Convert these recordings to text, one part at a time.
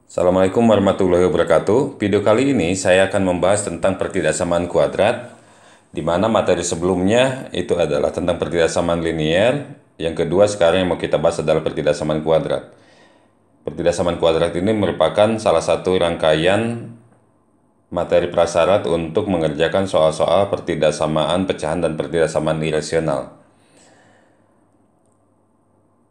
Assalamualaikum warahmatullahi wabarakatuh. Video kali ini saya akan membahas tentang pertidaksamaan kuadrat, di mana materi sebelumnya itu adalah tentang pertidaksamaan linier. Yang kedua sekarang yang mau kita bahas adalah pertidaksamaan kuadrat. Pertidaksamaan kuadrat ini merupakan salah satu rangkaian materi prasyarat untuk mengerjakan soal-soal pertidaksamaan pecahan dan pertidaksamaan irasional.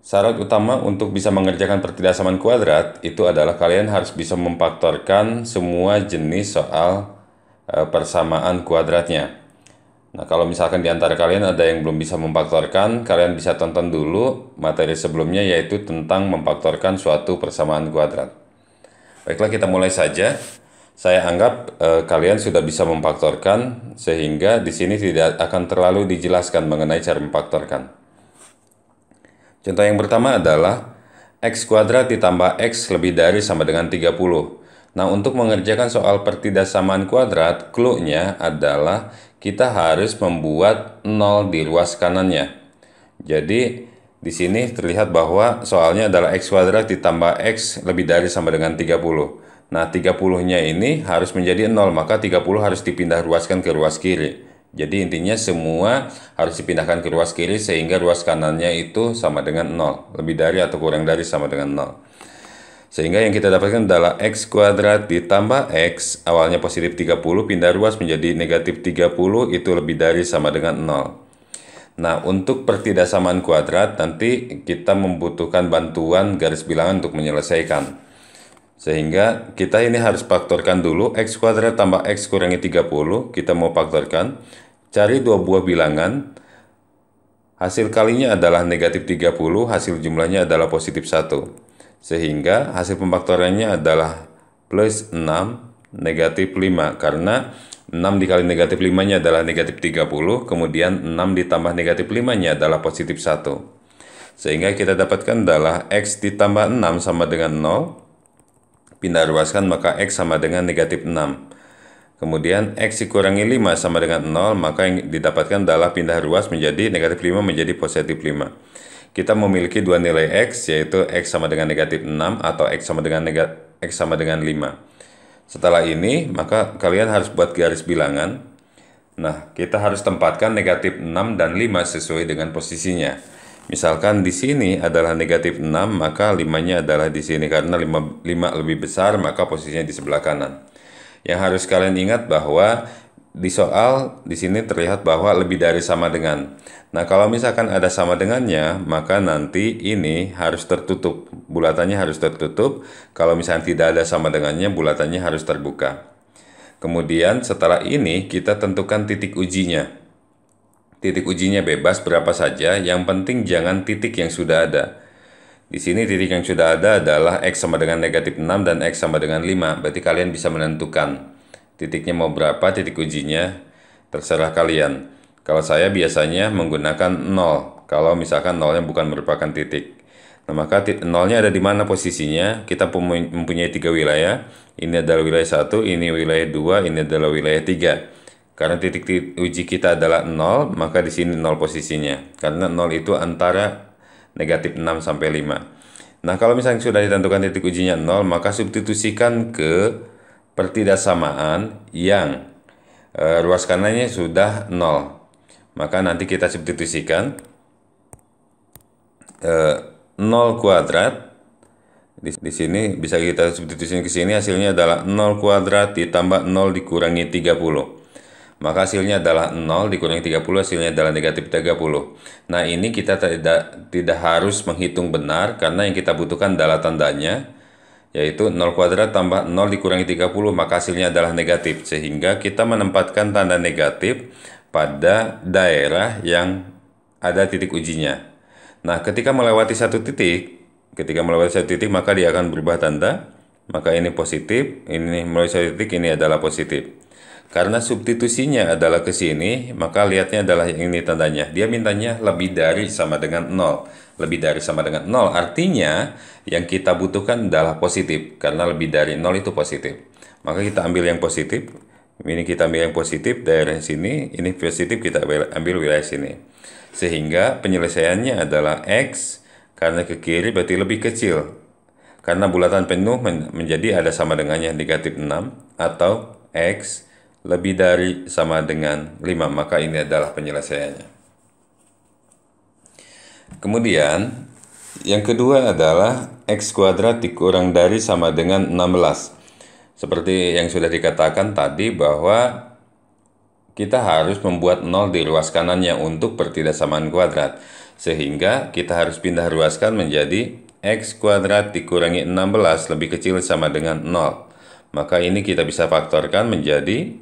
Syarat utama untuk bisa mengerjakan pertidaksamaan kuadrat itu adalah kalian harus bisa memfaktorkan semua jenis soal persamaan kuadratnya. Nah, kalau misalkan di antara kalian ada yang belum bisa memfaktorkan, kalian bisa tonton dulu materi sebelumnya, yaitu tentang memfaktorkan suatu persamaan kuadrat. Baiklah, kita mulai saja. Saya anggap kalian sudah bisa memfaktorkan, sehingga di sini tidak akan terlalu dijelaskan mengenai cara memfaktorkan. Contoh yang pertama adalah x kuadrat ditambah x lebih dari sama dengan 30. Nah, untuk mengerjakan soal pertidaksamaan kuadrat, clue-nya adalah kita harus membuat 0 di ruas kanannya. Jadi, di sini terlihat bahwa soalnya adalah x kuadrat ditambah x lebih dari sama dengan 30. Nah, 30-nya ini harus menjadi 0, maka 30 harus dipindah ruaskan ke ruas kiri. Jadi intinya semua harus dipindahkan ke ruas kiri sehingga ruas kanannya itu sama dengan 0. Lebih dari atau kurang dari sama dengan 0. Sehingga yang kita dapatkan adalah x kuadrat ditambah x, awalnya positif 30, pindah ruas menjadi negatif 30, itu lebih dari sama dengan 0. Nah, untuk pertidaksamaan kuadrat nanti kita membutuhkan bantuan garis bilangan untuk menyelesaikan. Sehingga kita ini harus faktorkan dulu x kuadrat tambah x kurangi 30, kita mau faktorkan. Cari dua buah bilangan, hasil kalinya adalah negatif 30, hasil jumlahnya adalah positif 1. Sehingga hasil pemfaktorannya adalah plus 6, negatif 5. Karena 6 dikali negatif 5-nya adalah negatif 30, kemudian 6 ditambah negatif 5-nya adalah positif 1. Sehingga kita dapatkan adalah x ditambah 6 sama dengan 0, pindah ruaskan maka x sama dengan negatif 6. Kemudian x dikurangi 5 sama dengan 0, maka yang didapatkan adalah pindah ruas menjadi negatif 5 menjadi positif 5. Kita memiliki dua nilai x, yaitu x sama dengan negatif 6 atau x sama dengan 5. Setelah ini, maka kalian harus buat garis bilangan. Nah, kita harus tempatkan negatif 6 dan 5 sesuai dengan posisinya. Misalkan di sini adalah negatif 6, maka 5-nya adalah di sini. Karena 5 lebih besar, maka posisinya di sebelah kanan. Yang harus kalian ingat bahwa di soal di sini terlihat bahwa lebih dari sama dengan. Nah, kalau misalkan ada sama dengannya, maka nanti ini harus tertutup. Bulatannya harus tertutup. Kalau misalkan tidak ada sama dengannya, bulatannya harus terbuka. Kemudian setelah ini kita tentukan titik ujinya. Titik ujinya bebas berapa saja, yang penting jangan titik yang sudah ada. Di sini titik yang sudah ada adalah x sama dengan negatif 6 dan x sama dengan 5. Berarti kalian bisa menentukan titiknya mau berapa, titik ujinya terserah kalian. Kalau saya biasanya menggunakan 0. Kalau misalkan 0-nya bukan merupakan titik. Nah, maka 0-nya ada di mana posisinya? Kita mempunyai 3 wilayah. Ini adalah wilayah 1, ini wilayah 2, ini adalah wilayah 3. Karena titik uji kita adalah 0, maka di sini 0 posisinya. Karena 0 itu antara negatif 6 sampai 5. Nah, kalau misalnya sudah ditentukan titik ujinya 0, maka substitusikan ke pertidaksamaan yang ruas kanannya sudah 0. Maka nanti kita substitusikan 0 kuadrat. Di sini bisa kita substitusikan ke sini, hasilnya adalah 0 kuadrat ditambah 0 dikurangi 30. Maka hasilnya adalah 0 dikurangi 30, hasilnya adalah negatif 30. Nah, ini kita tidak harus menghitung benar, karena yang kita butuhkan adalah tandanya, yaitu 0 kuadrat tambah 0 dikurangi 30, maka hasilnya adalah negatif. Sehingga kita menempatkan tanda negatif pada daerah yang ada titik ujinya. Nah, ketika melewati satu titik, maka dia akan berubah tanda. Maka ini positif, ini melewati satu titik, ini adalah positif. Karena substitusinya adalah ke sini, maka lihatnya adalah ini tandanya. Dia mintanya lebih dari sama dengan 0. Lebih dari sama dengan 0 artinya yang kita butuhkan adalah positif. Karena lebih dari 0 itu positif. Maka kita ambil yang positif. Ini kita ambil yang positif daerah sini. Ini positif, kita ambil wilayah sini. Sehingga penyelesaiannya adalah X. Karena ke kiri berarti lebih kecil. karena bulatan penuh menjadi ada sama dengannya negatif 6 atau X lebih dari sama dengan 5, maka ini adalah penyelesaiannya. Kemudian yang kedua adalah X kuadrat dikurang dari sama dengan 16. Seperti yang sudah dikatakan tadi bahwa kita harus membuat 0 di ruas kanannya untuk pertidaksamaan kuadrat. Sehingga kita harus pindah ruaskan menjadi X kuadrat dikurangi 16 lebih kecil sama dengan 0. Maka ini kita bisa faktorkan menjadi,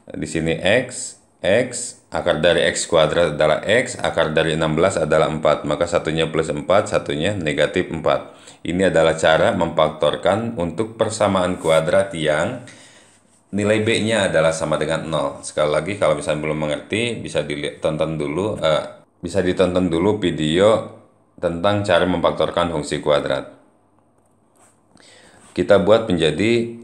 di sini X, akar dari X kuadrat adalah X, akar dari 16 adalah 4. Maka satunya plus 4, satunya negatif 4. Ini adalah cara memfaktorkan untuk persamaan kuadrat yang nilai B-nya adalah sama dengan 0. Sekali lagi, kalau misalnya belum mengerti, bisa ditonton dulu video tentang cara memfaktorkan fungsi kuadrat. Kita buat menjadi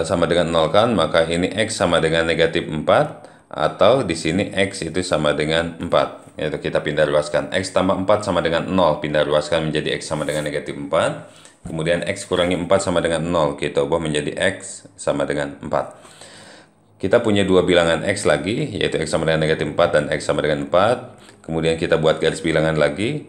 sama dengan 0 kan, maka ini X sama dengan negatif 4, atau di sini X itu sama dengan 4. Yaitu kita pindah ruaskan. X tambah 4 sama dengan 0, pindah ruaskan menjadi X sama dengan negatif 4. Kemudian X kurangi 4 sama dengan 0, kita ubah menjadi X sama dengan 4. Kita punya dua bilangan X lagi, yaitu X sama dengan negatif 4 dan X sama dengan 4. Kemudian kita buat garis bilangan lagi.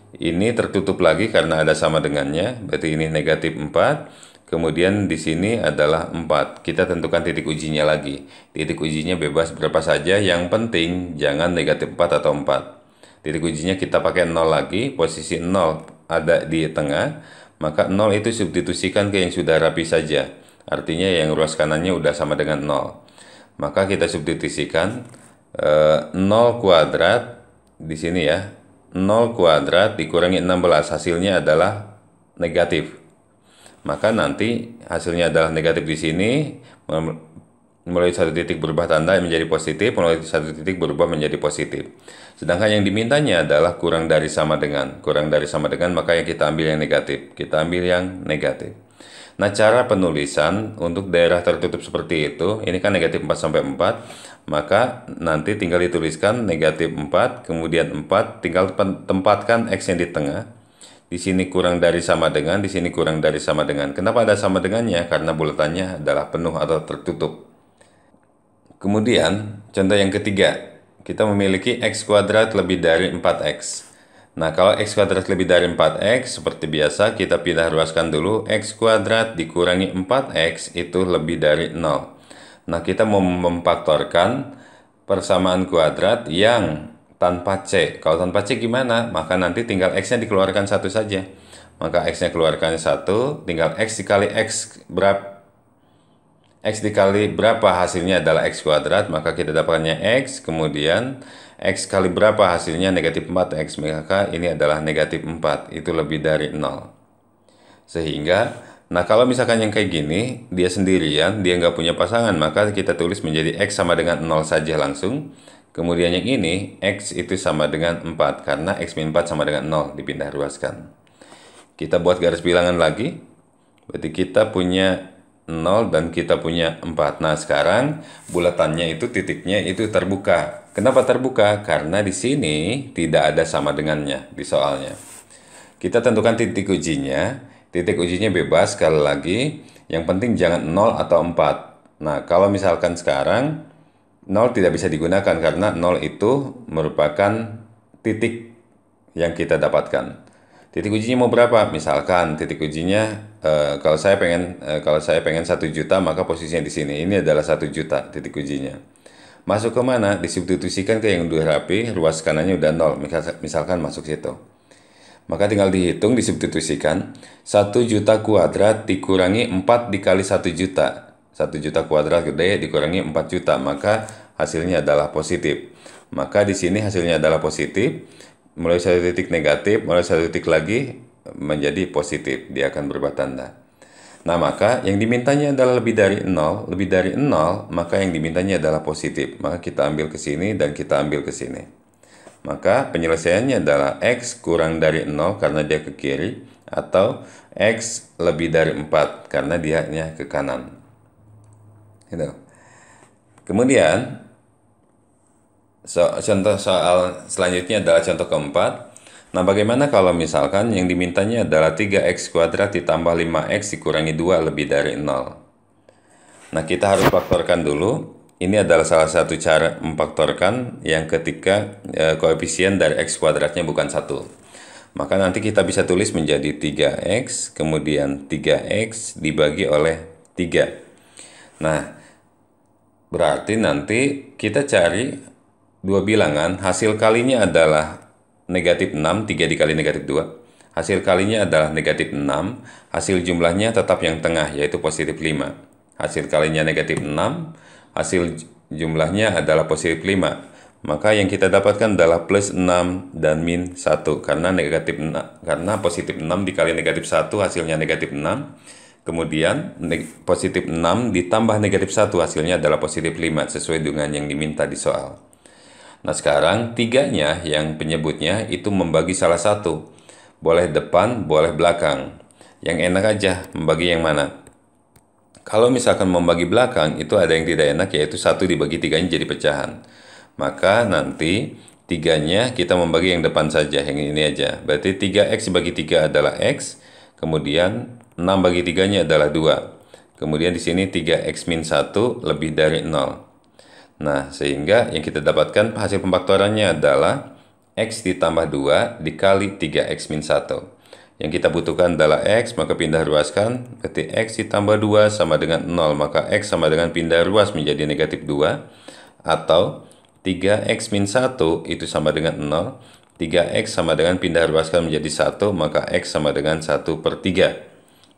Ini tertutup lagi karena ada sama dengannya, berarti ini negatif 4. Kemudian di sini adalah 4. Kita tentukan titik ujinya lagi. Titik ujinya bebas berapa saja, yang penting jangan negatif 4 atau 4. Titik ujinya kita pakai 0 lagi, posisi 0 ada di tengah, maka 0 itu substitusikan ke yang sudah rapi saja. Artinya yang ruas kanannya udah sama dengan 0. Maka kita substitusikan 0 kuadrat di sini ya. 0 kuadrat dikurangi 16, hasilnya adalah negatif. Maka nanti hasilnya adalah negatif di sini, melalui satu titik berubah tanda menjadi positif, melalui satu titik berubah menjadi positif. Sedangkan yang dimintanya adalah kurang dari sama dengan. Kurang dari sama dengan, maka yang kita ambil yang negatif. Kita ambil yang negatif. Nah, cara penulisan untuk daerah tertutup seperti itu, ini kan negatif 4 sampai 4, maka nanti tinggal dituliskan negatif 4, kemudian 4, tinggal tempatkan X yang di tengah. Di sini kurang dari sama dengan, di sini kurang dari sama dengan. Kenapa ada sama dengannya? Karena bulatannya adalah penuh atau tertutup. Kemudian, contoh yang ketiga, kita memiliki X kuadrat lebih dari 4X. Nah, kalau X kuadrat lebih dari 4X, seperti biasa, kita pindah ruaskan dulu. X kuadrat dikurangi 4X itu lebih dari 0. Nah, kita mau memfaktorkan persamaan kuadrat yang tanpa C. Kalau tanpa C gimana? Maka nanti tinggal X-nya dikeluarkan satu saja. Maka X-nya keluarkan 1, tinggal X dikali X berapa? X dikali berapa hasilnya adalah X kuadrat, maka kita dapatkannya X, kemudian X kali berapa hasilnya negatif 4X, maka ini adalah negatif 4, itu lebih dari 0. Sehingga, nah kalau misalkan yang kayak gini, dia sendirian, dia nggak punya pasangan, maka kita tulis menjadi X sama dengan 0 saja langsung. Kemudian yang ini, X itu sama dengan 4, karena X min 4 sama dengan 0, dipindah ruaskan. Kita buat garis bilangan lagi, berarti kita punya 0 dan kita punya 4. Nah, sekarang bulatannya itu, titiknya itu terbuka. Kenapa terbuka? Karena di sini tidak ada sama dengannya di soalnya. Kita tentukan titik ujinya. Titik ujinya bebas, sekali lagi. Yang penting jangan 0 atau 4. Nah, kalau misalkan sekarang 0 tidak bisa digunakan karena 0 itu merupakan titik yang kita dapatkan. Titik ujinya mau berapa? Misalkan titik ujinya kalau saya pengen 1 juta, maka posisinya di sini. Ini adalah 1 juta titik ujinya. Masuk ke mana? Disubstitusikan ke yang udah rapi, ruas kanannya udah 0. Misalkan masuk situ. Maka tinggal dihitung, disubstitusikan. 1 juta kuadrat dikurangi 4 dikali 1 juta. 1 juta kuadrat gede dikurangi 4 juta, maka hasilnya adalah positif. Maka di sini hasilnya adalah positif, mulai satu titik negatif, mulai satu titik lagi menjadi positif, dia akan berubah tanda. Nah, maka yang dimintanya adalah lebih dari 0, maka yang dimintanya adalah positif. Maka kita ambil ke sini dan kita ambil ke sini. Maka penyelesaiannya adalah X kurang dari 0 karena dia ke kiri, atau X lebih dari 4 karena dia ke kanan. Gitu. Kemudian contoh soal selanjutnya adalah contoh keempat. Nah, bagaimana kalau misalkan yang dimintanya adalah 3x kuadrat ditambah 5x dikurangi 2 lebih dari 0? Nah, kita harus faktorkan dulu. Ini adalah salah satu cara memfaktorkan yang ketika koefisien dari x kuadratnya bukan 1. Maka nanti kita bisa tulis menjadi 3x, kemudian 3x dibagi oleh 3. Nah, berarti nanti kita cari dua bilangan, hasil kalinya adalah negatif 6, 3 dikali negatif 2. Hasil kalinya adalah negatif 6, hasil jumlahnya tetap yang tengah, yaitu positif 5. Hasil kalinya negatif 6, hasil jumlahnya adalah positif 5. Maka yang kita dapatkan adalah plus 6 dan min 1, karena positif 6 dikali negatif 1 hasilnya negatif 6. Kemudian positif 6 ditambah negatif 1 hasilnya adalah positif 5 sesuai dengan yang diminta di soal. Nah, sekarang tiganya yang penyebutnya itu membagi salah satu. Boleh depan, boleh belakang. Yang enak aja membagi yang mana. Kalau misalkan membagi belakang itu ada yang tidak enak, yaitu 1 dibagi 3-nya jadi pecahan. Maka nanti 3-nya kita membagi yang depan saja, yang ini aja. Berarti 3x bagi 3 adalah x, kemudian 6 bagi 3-nya adalah 2. Kemudian di sini 3x min 1 lebih dari 0. Nah, sehingga yang kita dapatkan hasil pemfaktorannya adalah x ditambah 2 dikali 3x min 1. Yang kita butuhkan adalah x, maka pindah ruaskan. Berarti x ditambah 2 sama dengan 0, maka x sama dengan pindah ruas menjadi negatif 2. Atau 3x min 1 itu sama dengan 0. 3x sama dengan pindah ruaskan menjadi 1, maka x sama dengan 1 per 3.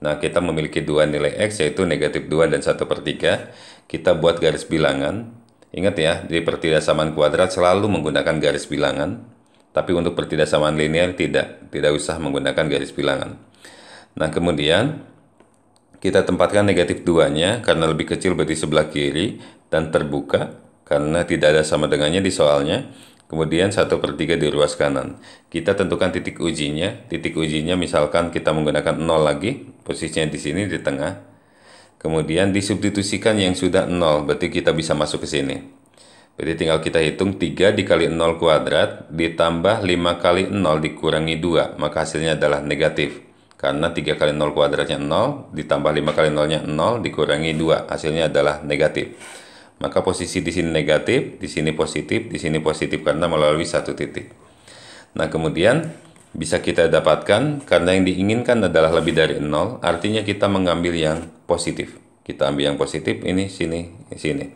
Nah, kita memiliki dua nilai x, yaitu negatif 2 dan 1 per 3. Kita buat garis bilangan. Ingat ya, di pertidasamaan kuadrat selalu menggunakan garis bilangan. Tapi untuk pertidasamaan linear tidak usah menggunakan garis bilangan. Nah, kemudian kita tempatkan negatif 2-nya karena lebih kecil berarti sebelah kiri dan terbuka karena tidak ada sama dengannya di soalnya. Kemudian 1 per 3 di ruas kanan. Kita tentukan titik ujinya. Titik ujinya misalkan kita menggunakan 0 lagi, posisinya di sini di tengah. Kemudian disubstitusikan yang sudah 0, berarti kita bisa masuk ke sini. Berarti tinggal kita hitung 3 dikali 0 kuadrat ditambah 5 kali 0 dikurangi 2, maka hasilnya adalah negatif. Karena 3 kali 0 kuadratnya 0, ditambah 5 kali 0-nya 0, dikurangi 2, hasilnya adalah negatif. Maka posisi di sini negatif, di sini positif karena melalui satu titik. Nah, kemudian bisa kita dapatkan karena yang diinginkan adalah lebih dari 0, artinya kita mengambil yang positif. Kita ambil yang positif, ini, sini, sini.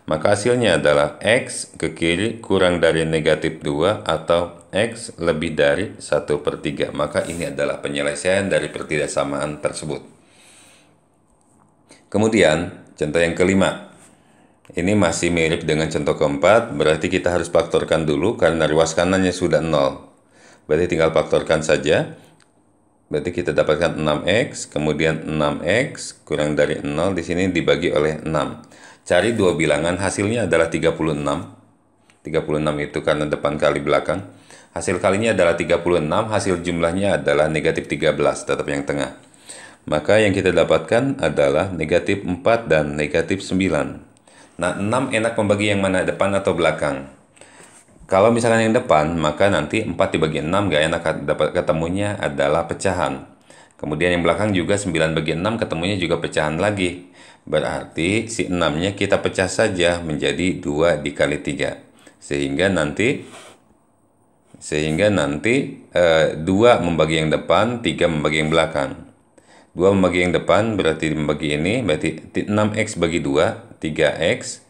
Maka hasilnya adalah x ke kiri kurang dari negatif 2 atau x lebih dari 1 per 3. Maka ini adalah penyelesaian dari pertidaksamaan tersebut. Kemudian, contoh yang kelima. Ini masih mirip dengan contoh keempat, berarti kita harus faktorkan dulu karena ruas kanannya sudah 0. Berarti tinggal faktorkan saja. Berarti kita dapatkan 6x, kemudian 6x kurang dari 0 di sini dibagi oleh 6. Cari dua bilangan, hasilnya adalah 36. 36 itu karena depan kali belakang. Hasil kalinya adalah 36, hasil jumlahnya adalah negatif 13, tetap yang tengah. Maka yang kita dapatkan adalah negatif 4 dan negatif 9. Nah, 6 enak membagi yang mana, depan atau belakang? Kalau misalkan yang depan, maka nanti 4 dibagi 6 gak enak, ketemunya adalah pecahan. Kemudian yang belakang juga 9 bagi 6 ketemunya juga pecahan lagi. Berarti si 6-nya kita pecah saja menjadi 2 dikali 3. Sehingga nanti 2 membagi yang depan, 3 membagi yang belakang. 2 membagi yang depan berarti membagi ini, berarti 6x bagi 2, 3x.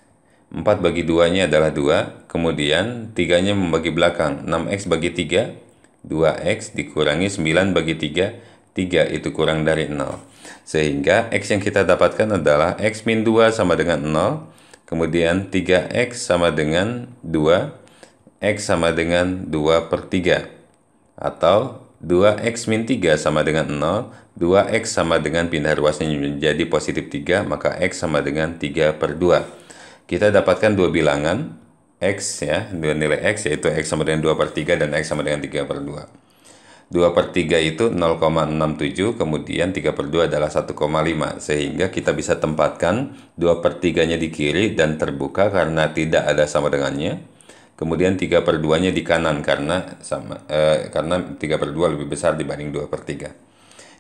4 bagi 2-nya adalah 2, kemudian 3-nya membagi belakang, 6x bagi 3, 2x dikurangi 9 bagi 3, 3 itu kurang dari 0. Sehingga x yang kita dapatkan adalah x min 2 sama dengan 0, kemudian 3x sama dengan 2, x sama dengan 2 per 3, atau 2x min 3 sama dengan 0, 2x sama dengan pindah ruasnya menjadi positif 3, maka x sama dengan 3 per 2. Kita dapatkan dua bilangan, x ya, dua nilai x, yaitu x sama dengan 2 per 3 dan x sama dengan 3 per 2. 2 per 3 itu 0,67, kemudian 3 per 2 adalah 1,5, sehingga kita bisa tempatkan 2 per 3-nya di kiri dan terbuka karena tidak ada sama dengannya. kemudian 3/2-nya di kanan karena 3/2 lebih besar dibanding 2/3.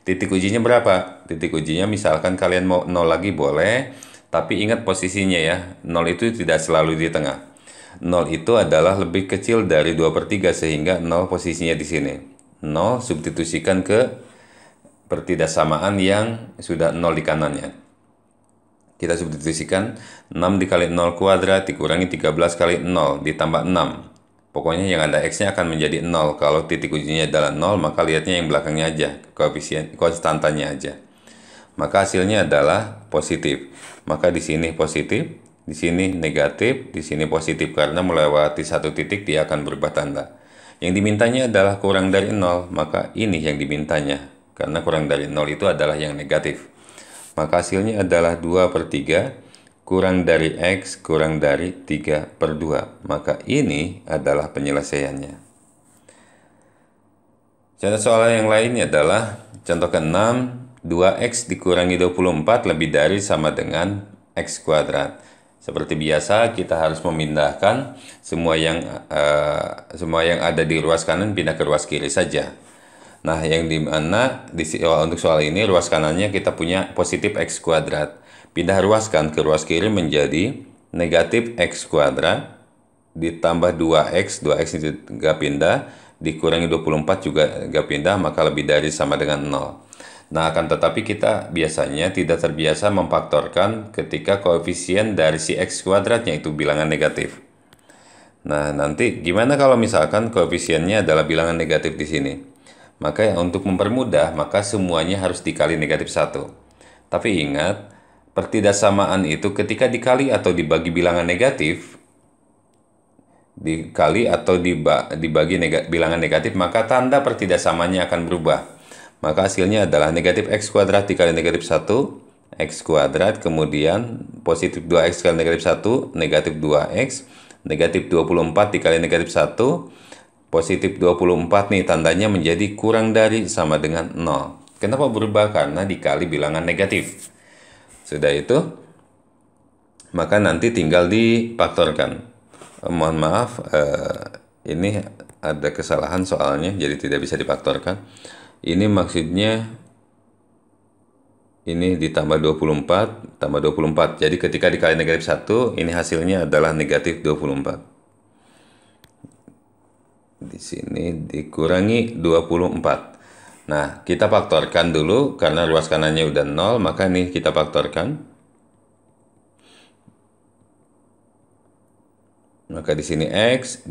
Titik ujinya berapa? Titik ujinya misalkan kalian mau 0 lagi boleh, tapi ingat posisinya ya, 0 itu tidak selalu di tengah. 0 itu adalah lebih kecil dari 2/3 sehingga 0 posisinya di sini. 0 substitusikan ke pertidaksamaan yang sudah 0 di kanannya. Kita substitusikan 6 dikali 0 kuadrat dikurangi 13 kali 0 ditambah 6. Pokoknya yang ada X-nya akan menjadi 0. Kalau titik ujinya adalah 0, maka lihatnya yang belakangnya aja, koefisien konstantannya aja. Maka hasilnya adalah positif. Maka di sini positif, di sini negatif, di sini positif karena melewati satu titik dia akan berubah tanda. Yang dimintanya adalah kurang dari 0, maka ini yang dimintanya. Karena kurang dari 0 itu adalah yang negatif. Maka hasilnya adalah 2/3 kurang dari X kurang dari 3/2. Maka ini adalah penyelesaiannya. Contoh soal yang lainnya adalah contoh ke-6, 2X dikurangi 24 lebih dari sama dengan X kuadrat. Seperti biasa kita harus memindahkan semua yang ada di ruas kanan pindah ke ruas kiri saja. Nah, yang dimana untuk soal ini ruas kanannya kita punya positif X kuadrat. Pindah ruaskan ke ruas kiri menjadi negatif X kuadrat ditambah 2X juga pindah, dikurangi 24 juga nggak pindah, maka lebih dari sama dengan 0. Nah, akan tetapi kita biasanya tidak terbiasa memfaktorkan ketika koefisien dari si X kuadratnya itu bilangan negatif. Nah, nanti gimana kalau misalkan koefisiennya adalah bilangan negatif di sini? Maka untuk mempermudah, maka semuanya harus dikali negatif 1. Tapi ingat, pertidaksamaan itu ketika dikali atau dibagi bilangan negatif, dikali atau dibagi bilangan negatif, maka tanda pertidaksamaannya akan berubah. Maka hasilnya adalah negatif X kuadrat dikali negatif 1, X kuadrat, kemudian positif 2X kali negatif 1, negatif 2X, negatif 24 dikali negatif 1, positif 24 nih tandanya menjadi kurang dari sama dengan 0. Kenapa berubah? Karena dikali bilangan negatif. Sudah itu, maka nanti tinggal difaktorkan. Mohon maaf, ini ada kesalahan soalnya, jadi tidak bisa difaktorkan. Ini maksudnya, ini ditambah 24, tambah 24. Jadi ketika dikali negatif 1, ini hasilnya adalah negatif 24. Di sini dikurangi 24. Nah, kita faktorkan dulu karena ruas kanannya udah 0, maka nih kita faktorkan. Maka di sini X,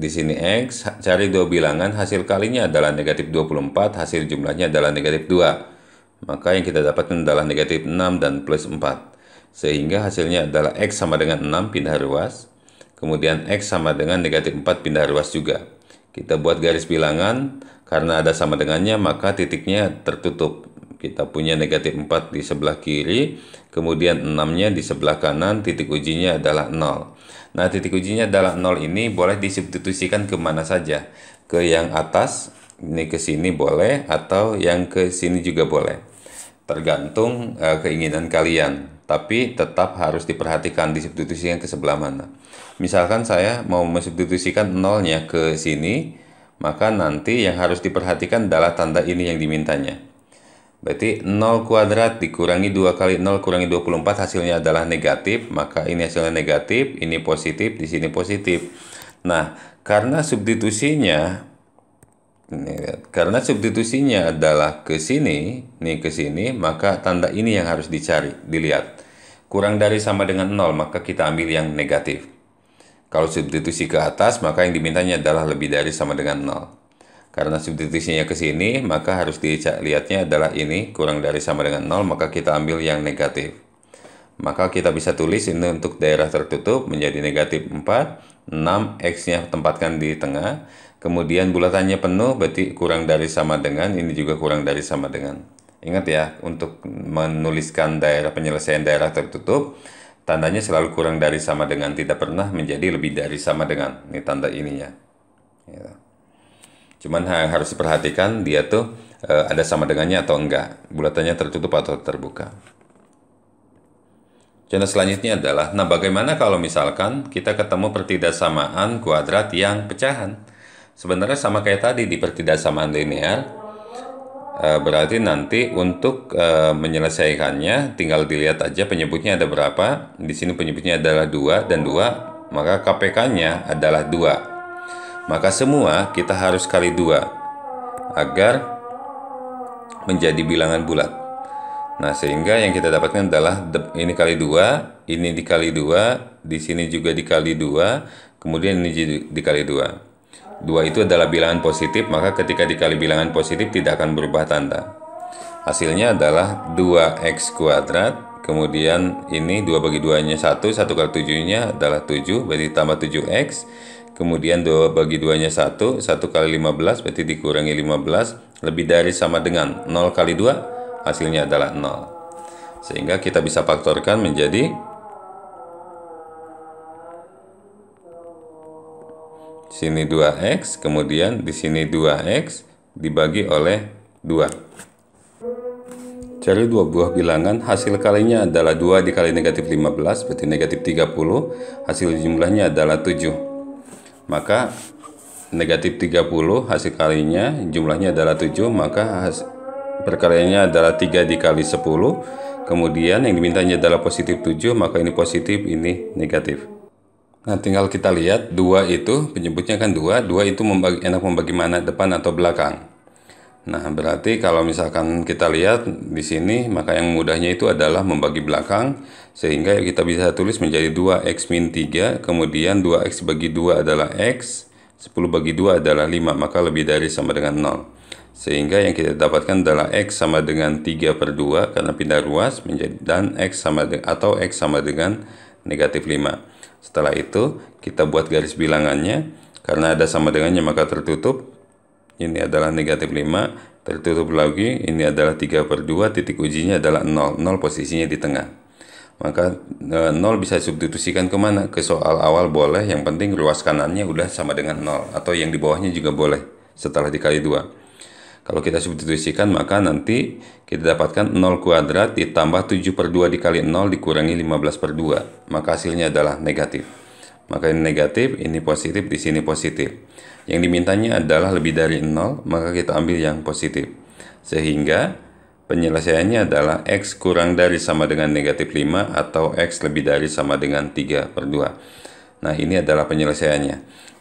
cari dua bilangan, hasil kalinya adalah negatif 24, hasil jumlahnya adalah negatif 2. Maka yang kita dapatkan adalah negatif 6 dan plus 4. Sehingga hasilnya adalah X sama dengan 6 pindah ruas, kemudian X sama dengan negatif 4 pindah ruas juga. Kita buat garis bilangan, karena ada sama dengannya maka titiknya tertutup. Kita punya negatif 4 di sebelah kiri, kemudian 6-nya di sebelah kanan, titik ujinya adalah 0. Nah, titik ujinya adalah 0 ini boleh disubstitusikan ke mana saja. Ke yang atas, ini ke sini boleh, atau yang ke sini juga boleh. Tergantung keinginan kalian. Tapi tetap harus diperhatikan disubstitusikan ke sebelah mana. Misalkan saya mau mensubstitusikan 0-nya ke sini, maka nanti yang harus diperhatikan adalah tanda ini yang dimintanya. Berarti 0 kuadrat dikurangi 2 kali 0 kurangi 24 hasilnya adalah negatif, maka ini hasilnya negatif, ini positif, di sini positif. Nah, karena substitusinya adalah ke sini, nih ke sini, maka tanda ini yang harus dicari, dilihat. Kurang dari sama dengan 0, maka kita ambil yang negatif. Kalau substitusi ke atas, maka yang dimintanya adalah lebih dari sama dengan 0. Karena substitusinya ke sini, maka harus dilihatnya adalah ini, kurang dari sama dengan 0, maka kita ambil yang negatif. Maka kita bisa tulis ini untuk daerah tertutup menjadi negatif 4, 6, X-nya tempatkan di tengah, kemudian bulatannya penuh, berarti kurang dari sama dengan, ini juga kurang dari sama dengan. Ingat ya, untuk menuliskan penyelesaian daerah tertutup, tandanya selalu kurang dari sama dengan, tidak pernah menjadi lebih dari sama dengan. Ini tanda ininya. Ya. Cuman harus diperhatikan dia tuh ada sama dengannya atau enggak, bulatannya tertutup atau terbuka. Contoh selanjutnya adalah, nah bagaimana kalau misalkan kita ketemu pertidaksamaan kuadrat yang pecahan? Sebenarnya sama kayak tadi di pertidaksamaan linear, berarti nanti untuk menyelesaikannya tinggal dilihat aja penyebutnya ada berapa. Di sini penyebutnya adalah 2 dan 2, maka KPK-nya adalah 2. Maka semua kita harus kali 2 agar menjadi bilangan bulat. Nah, sehingga yang kita dapatkan adalah ini kali 2, ini dikali 2, di sini juga dikali 2, kemudian ini dikali 2. 2 itu adalah bilangan positif, maka ketika dikali bilangan positif tidak akan berubah tanda. Hasilnya adalah 2x kuadrat, kemudian ini 2 bagi 2-nya 1, 1 kali 7-nya adalah 7, berarti tambah 7x, kemudian 2 bagi 2-nya 1, 1 kali 15, berarti dikurangi 15, lebih dari sama dengan 0 kali 2, hasilnya adalah 0. Sehingga kita bisa faktorkan menjadi sini 2x, kemudian di sini 2x dibagi oleh 2. Cari dua buah bilangan, hasil kalinya adalah 2 dikali negatif 15, berarti negatif 30, hasil jumlahnya adalah 7. Maka negatif 30 hasil kalinya jumlahnya adalah 7, maka perkaliannya adalah 3 dikali 10, kemudian yang dimintanya adalah positif 7, maka ini positif, ini negatif. Nah, tinggal kita lihat 2 itu penyebutnya kan 2 itu enak membagi mana, depan atau belakang. Nah, berarti kalau misalkan kita lihat di sini, maka yang mudahnya itu adalah membagi belakang, sehingga kita bisa tulis menjadi 2x min 3, kemudian 2x bagi 2 adalah x, 10 bagi 2 adalah 5, maka lebih dari sama dengan 0. Sehingga yang kita dapatkan adalah x sama dengan 3 per 2 karena pindah ruas, menjadi dan x sama atau x sama dengan negatif 5. Setelah itu kita buat garis bilangannya, karena ada sama dengannya maka tertutup. Ini adalah negatif 5, tertutup lagi, ini adalah 3 per 2, titik ujinya adalah 0, 0 posisinya di tengah. Maka 0 bisa substitusikan kemana? Ke soal awal boleh, yang penting ruas kanannya udah sama dengan 0, atau yang di bawahnya juga boleh setelah dikali 2. Kalau kita substitusikan, maka nanti kita dapatkan 0 kuadrat ditambah 7 per 2 dikali 0 dikurangi 15 per 2. Maka hasilnya adalah negatif. Maka ini negatif, ini positif, di sini positif. Yang dimintanya adalah lebih dari 0, maka kita ambil yang positif. Sehingga penyelesaiannya adalah x kurang dari sama dengan negatif 5 atau x lebih dari sama dengan 3 per 2. Nah, ini adalah penyelesaiannya.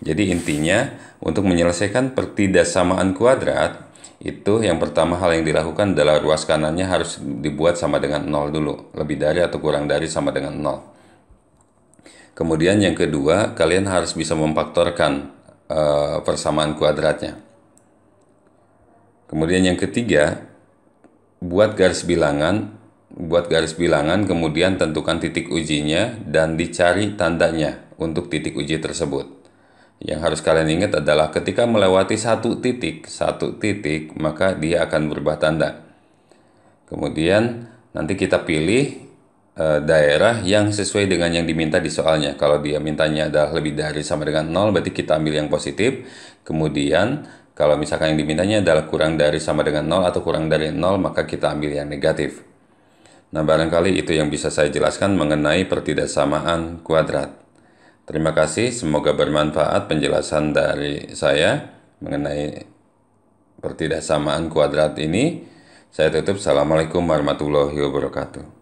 Jadi intinya, untuk menyelesaikan pertidaksamaan kuadrat, itu yang pertama hal yang dilakukan adalah ruas kanannya harus dibuat sama dengan 0 dulu, lebih dari atau kurang dari sama dengan 0. Kemudian yang kedua, kalian harus bisa memfaktorkan persamaan kuadratnya. Kemudian yang ketiga, buat garis bilangan, kemudian tentukan titik ujinya dan dicari tandanya untuk titik uji tersebut. Yang harus kalian ingat adalah ketika melewati satu titik, maka dia akan berubah tanda. Kemudian nanti kita pilih daerah yang sesuai dengan yang diminta di soalnya. Kalau dia mintanya adalah lebih dari sama dengan 0, berarti kita ambil yang positif. Kemudian kalau misalkan yang dimintanya adalah kurang dari sama dengan 0 atau kurang dari 0, maka kita ambil yang negatif. Nah, barangkali itu yang bisa saya jelaskan mengenai pertidaksamaan kuadrat. Terima kasih, semoga bermanfaat penjelasan dari saya mengenai pertidaksamaan kuadrat ini. Saya tutup. Assalamualaikum warahmatullahi wabarakatuh.